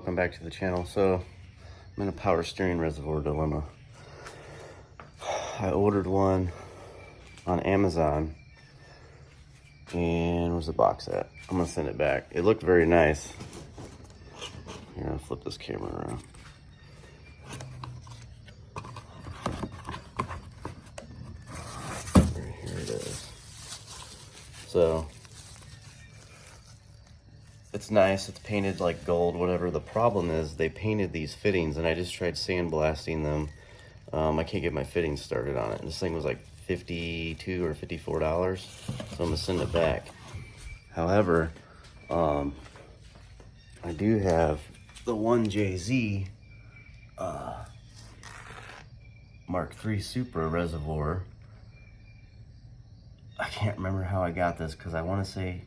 welcome back to the channel. So I'm in a power steering reservoir dilemma. I ordered one on Amazon, and where's the box at? I'm gonna send it back. It looked very nice. Here, I'll flip this camera around. Here it is. So it's nice, it's painted like gold, whatever. The problem is they painted these fittings, and I just tried sandblasting them. I can't get my fittings started on it. This thing was like $52 or $54, so I'm gonna send it back. However, I do have the 1JZ Mark III Supra reservoir. I can't remember how I got this, because I want to say,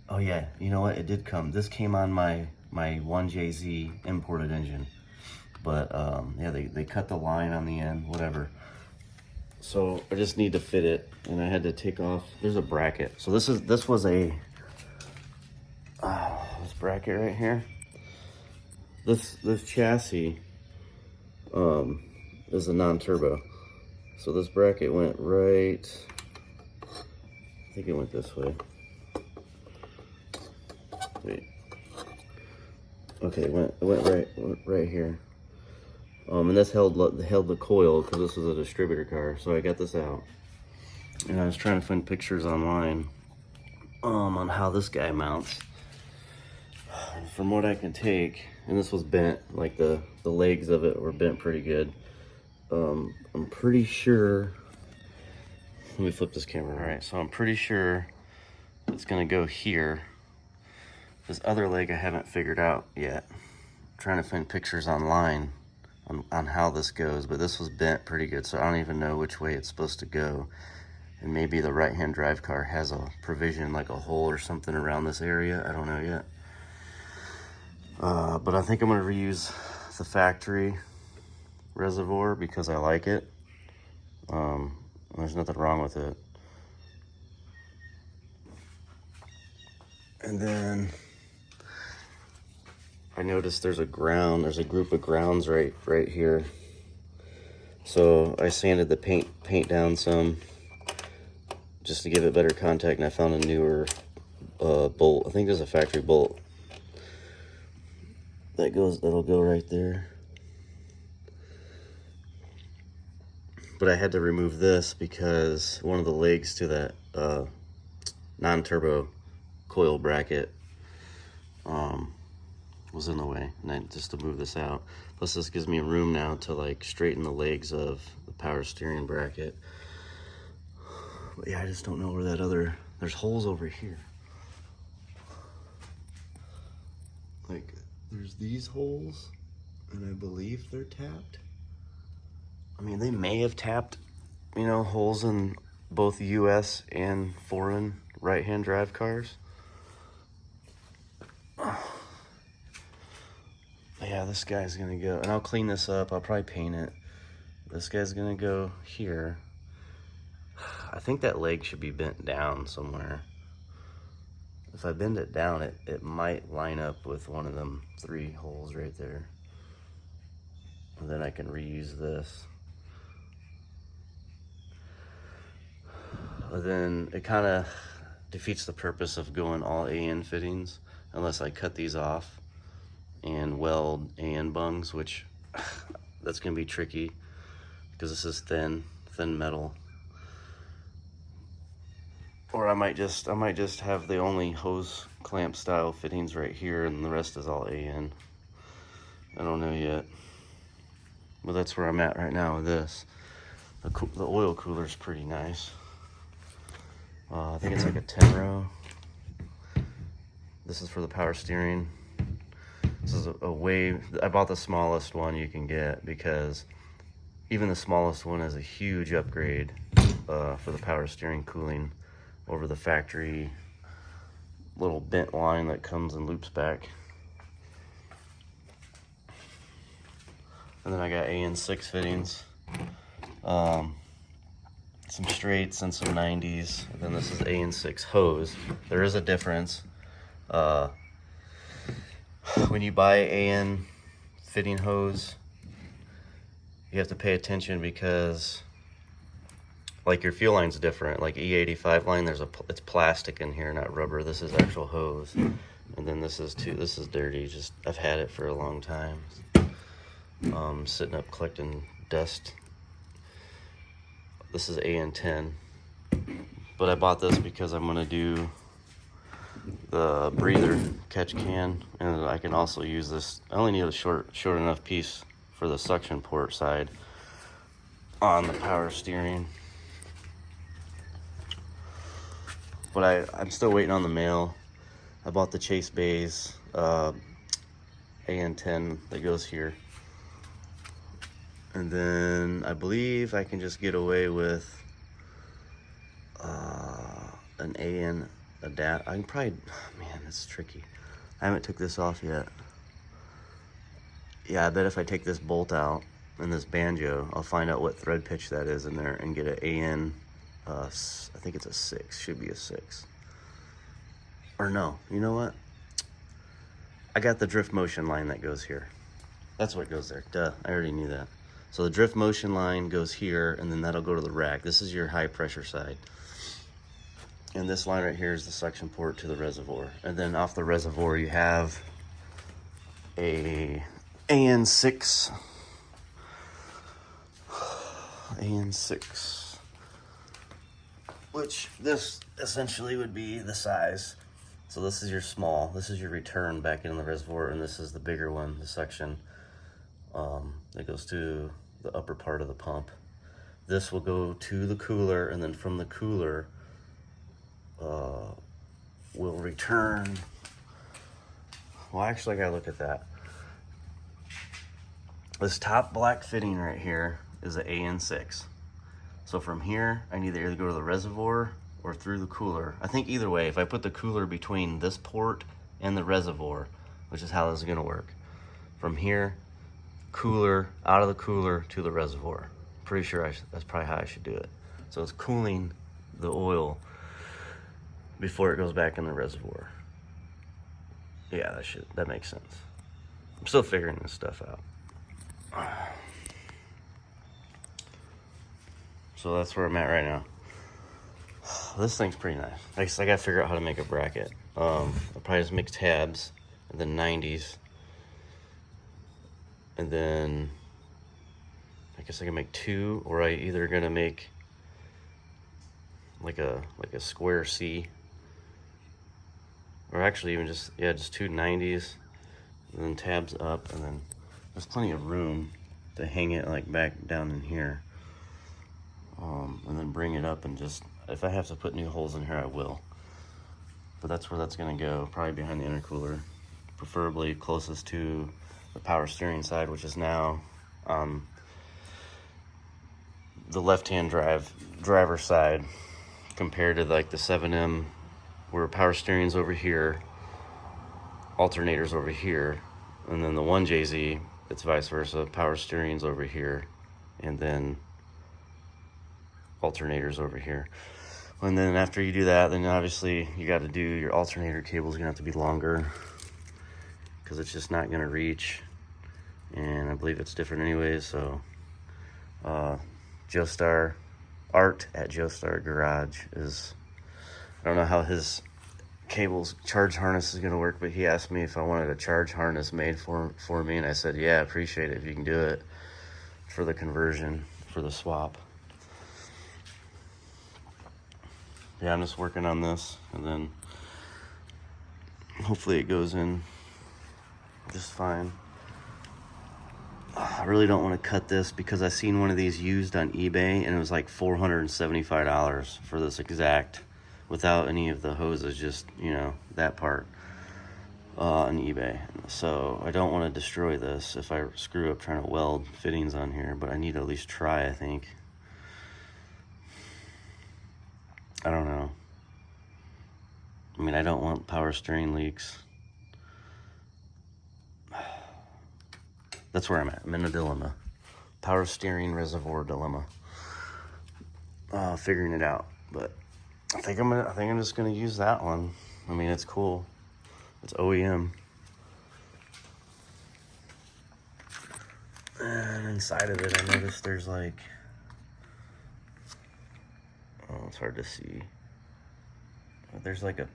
oh yeah, you know what, it did come. This came on my 1JZ imported engine. But yeah, they cut the line on the end, whatever. So I just need to fit it, and I had to take off. There's a bracket. So this was a this bracket right here. This chassis is a non-turbo. So this bracket went right. I think it went this way. Wait. Okay, it went right here. And this held the coil, because this was a distributor car. So I got this out, and I was trying to find pictures online on how this guy mounts. From what I can take, and this was bent, like the legs of it were bent pretty good. I'm pretty sure. Let me flip this camera. All right, so I'm pretty sure it's gonna go here. This other leg I haven't figured out yet. I'm trying to find pictures online on how this goes, but this was bent pretty good, so I don't even know which way it's supposed to go. And maybe the right-hand drive car has a provision, like a hole or something around this area. I don't know yet. But I think I'm gonna reuse the factory reservoir because I like it. There's nothing wrong with it. And then I noticed there's a group of grounds right here. So I sanded the paint down some just to give it better contact, and I found a newer bolt. I think there's a factory bolt that'll go right there. But I had to remove this because one of the legs to that non-turbo coil bracket was in the way, and I just to move this out. Plus this gives me room now to like straighten the legs of the power steering bracket. But yeah, I just don't know where that there's holes over here. Like there's these holes, and I believe they're tapped. I mean, they may have tapped, you know, holes in both US and foreign right-hand drive cars. Yeah, this guy's gonna go, and I'll clean this up. I'll probably paint it. This guy's gonna go here. I think that leg should be bent down somewhere. If I bend it down, it might line up with one of them 3 holes right there. And then I can reuse this. But then it kind of defeats the purpose of going all AN fittings unless I cut these off and weld AN bungs, which that's gonna be tricky because this is thin metal. Or I might just have the only hose clamp style fittings right here, and the rest is all AN. I don't know yet, but that's where I'm at right now with this. The oil cooler is pretty nice. I think it's like a 10 row. This is for the power steering. This is I bought the smallest one you can get, because even the smallest one is a huge upgrade for the power steering cooling over the factory little bent line that comes and loops back. And then I got AN6 fittings, some straights and some 90s. And then this is AN6 hose. There is a difference. when you buy AN fitting hose, you have to pay attention because like your fuel line's different. Like E85 line, it's plastic in here, not rubber. This is actual hose. And then this is dirty. Just I've had it for a long time. Sitting up collecting dust. This is AN10. But I bought this because I'm gonna do the breather catch can, and I can also use this. I only need a short enough piece for the suction port side on the power steering. But I'm still waiting on the mail. I bought the Chase Bays AN10 that goes here. And then I believe I can just get away with an AN adapt. I can probably, man, it's tricky. I haven't took this off yet. Yeah, I bet if I take this bolt out and this banjo, I'll find out what thread pitch that is in there and get an AN, I think it's a 6, should be a 6. Or no, you know what? I got the drift motion line that goes here. That's what goes there, duh, I already knew that. So the drift motion line goes here, and then that'll go to the rack. This is your high pressure side. And this line right here is the suction port to the reservoir. And then off the reservoir, you have a AN6. AN6. Which this essentially would be the size. So this is your small. This is your return back in the reservoir, and this is the bigger one, the suction that goes to the upper part of the pump. This will go to the cooler, and then from the cooler, will return. Well, actually, I gotta look at that. This top black fitting right here is an AN6. So from here, I need to either go to the reservoir or through the cooler. I think either way, if I put the cooler between this port and the reservoir, which is how this is gonna work. From here, cooler, out of the cooler to the reservoir. Pretty sure that's probably how I should do it. So it's cooling the oil before it goes back in the reservoir. Yeah, that makes sense. I'm still figuring this stuff out. So that's where I'm at right now. This thing's pretty nice. I guess I gotta figure out how to make a bracket. I'll probably just make tabs and then 90s. And then I guess I can make 2, or I either gonna make like a square C, or actually even just 2 90s, and then tabs up, and then there's plenty of room to hang it like back down in here, and then bring it up, and just if I have to put new holes in here, I will. But that's where that's gonna go, probably behind the intercooler, preferably closest to the power steering side, which is now the left-hand driver side, compared to like the 7M, where power steering's over here, alternator's over here, and then the 1JZ, it's vice versa. Power steering's over here, and then alternator's over here. And then after you do that, then obviously you got to do your alternator cable's gonna have to be longer, because it's just not gonna reach, and I believe it's different anyways. So Joestar Art at Joestar Garage is, I don't know how his cable's charge harness is gonna work, but he asked me if I wanted a charge harness made for me, and I said, yeah, I appreciate it if you can do it for the conversion, for the swap. Yeah, I'm just working on this, and then hopefully it goes in just fine. I really don't want to cut this, because I seen one of these used on eBay, and it was like $475 for this exact, without any of the hoses, just, you know, that part on eBay. So I don't want to destroy this if I screw up trying to weld fittings on here, but I need to at least try, I think. I don't know. I mean, I don't want power steering leaks. That's where I'm at. I'm in a dilemma. Power steering reservoir dilemma. Figuring it out, but I think I'm just gonna use that one. I mean, it's cool. It's OEM. inside of it, I noticed there's like, oh, it's hard to see. There's like a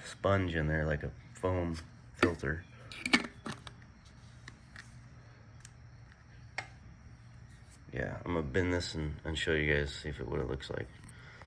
sponge in there, like a foam filter. Yeah, I'm gonna bend this and show you guys, see what it looks like.